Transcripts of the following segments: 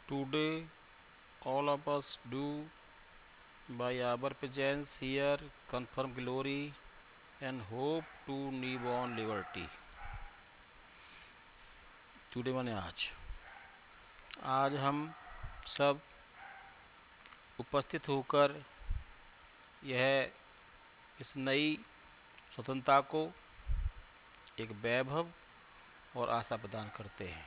Today, all of us do by our presence here confirm glory and hope to newborn liberty. Today माने आज हम सब उपस्थित होकर यह इस नई स्वतंत्रता को एक वैभव और आशा प्रदान करते हैं.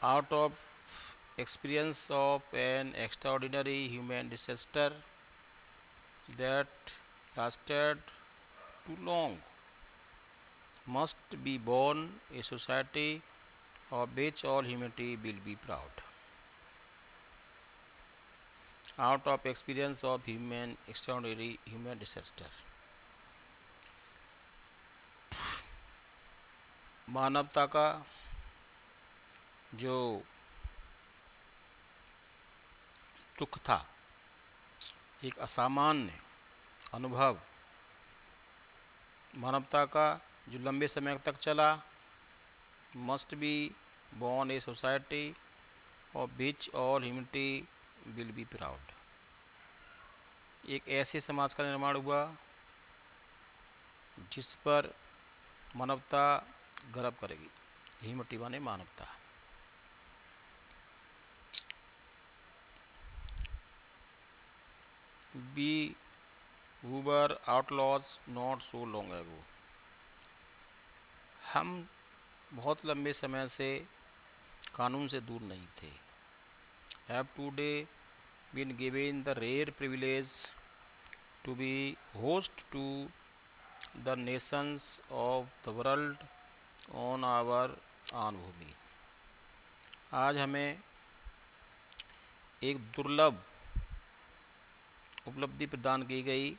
Out of experience of an extraordinary human disaster that lasted too long, must be born a society of which all humanity will be proud. Out of experience of extraordinary human disaster, मानवता का जो दुख था, एक असामान्य अनुभव मानवता का जो लंबे समय तक चला, must be born a society of which all humanity will be proud. एक ऐसे समाज का निर्माण हुआ जिस पर मानवता गर्व करेगी. ह्यूमनिटी माने मानवता. We who were outlaws not so long ago, हम बहुत लंबे समय से कानून से दूर नहीं थे. Have today been given the rare privilege to be host to the nations of the world on our own भूमि. आज हमें एक दुर्लभ उपलब्धि प्रदान की गई.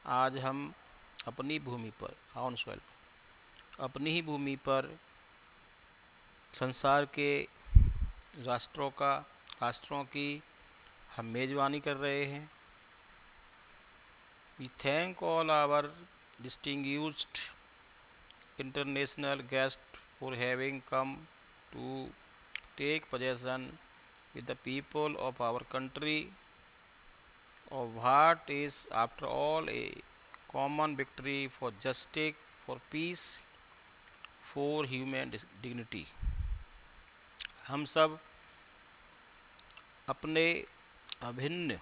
आज हम अपनी भूमि पर, ऑन सॉइल, अपनी ही भूमि पर संसार के राष्ट्रों की हम मेज़बानी कर रहे हैं. We thank all our distinguished international guest for having come to take possession with the people of our country of what is after all a common victory for justice, for peace, for human dignity. हम सब अपने अभिन्न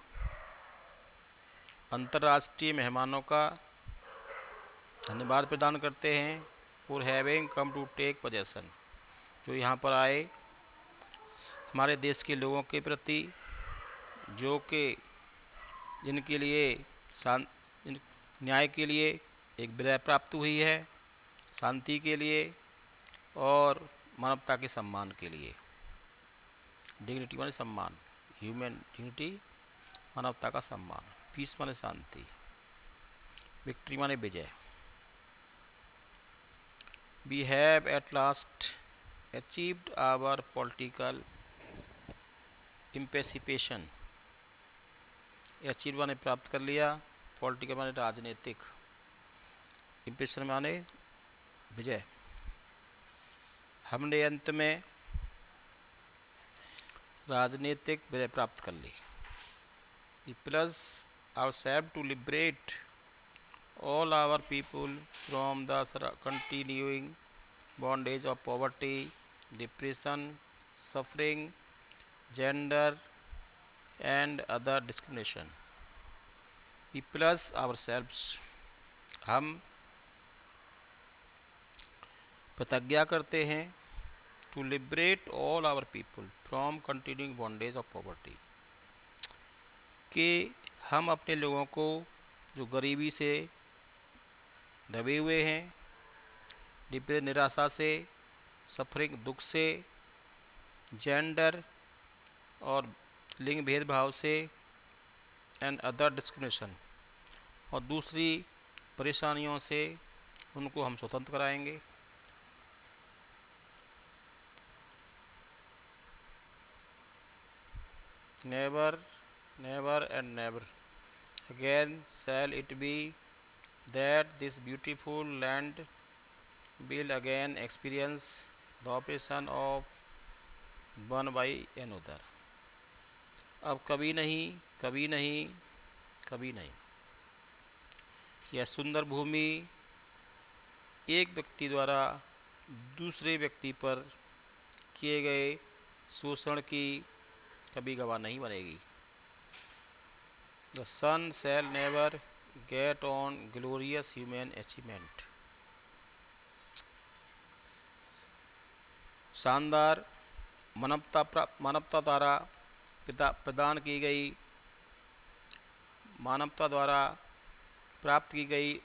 अंतर्राष्ट्रीय मेहमानों का धन्यवाद प्रदान करते हैं. For having come to take possession, जो यहाँ पर आए हमारे देश के लोगों के प्रति, जो कि जिनके लिए न्याय के लिए एक विजय प्राप्त हुई है, शांति के लिए और मानवता के सम्मान के लिए. डिग्निटी माने सम्मान, ह्यूमन डिग्निटी, मानवता का सम्मान. पीस माने शांति, विक्ट्री माने विजय. We have at last achieved our political emancipation. Achieve माने प्राप्त कर लिया, पॉलिटिकल माने राजनीतिक, इम्पेशन माने विजय. हमने अंत में राजनीतिक विजय प्राप्त कर ली. We pledge ourselves to liberate all our people from the continuing bondage of poverty, depression, suffering, gender and other discrimination. We plus ourselves, हम प्रतिज्ञा करते हैं to liberate all our people from continuing bondage of poverty, कि हम अपने लोगों को जो गरीबी से दबे हुए हैं, डिप्रेशन निराशा से, सफरिंग दुख से, जेंडर और लिंग भेदभाव से, एंड अदर डिस्क्रिमिनेशन और दूसरी परेशानियों से उनको हम स्वतंत्र कराएंगे. Never never and never again shall it be that this beautiful land will again experience the oppression of one by another. अब कभी नहीं, कभी नहीं, कभी नहीं। यह सुंदर भूमि एक व्यक्ति द्वारा दूसरे व्यक्ति पर किए गए शोषण की कभी गवाह नहीं बनेगी। The sun shall never get on glorious human achievement. शानदार मानवता द्वारा प्रदान की गई, मानवता द्वारा प्राप्त की गई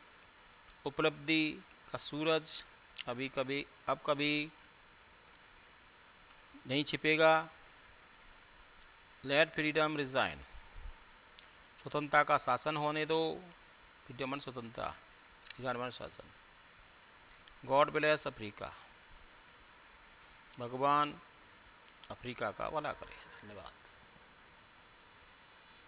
उपलब्धि का सूरज अब कभी नहीं छिपेगा। Late freedom resign. स्वतंत्रता का शासन होने दो। फ्रीडम स्वतंत्रता, रिजाइन शासन। God bless Africa. भगवान अफ्रीका का भला करे। धन्यवाद।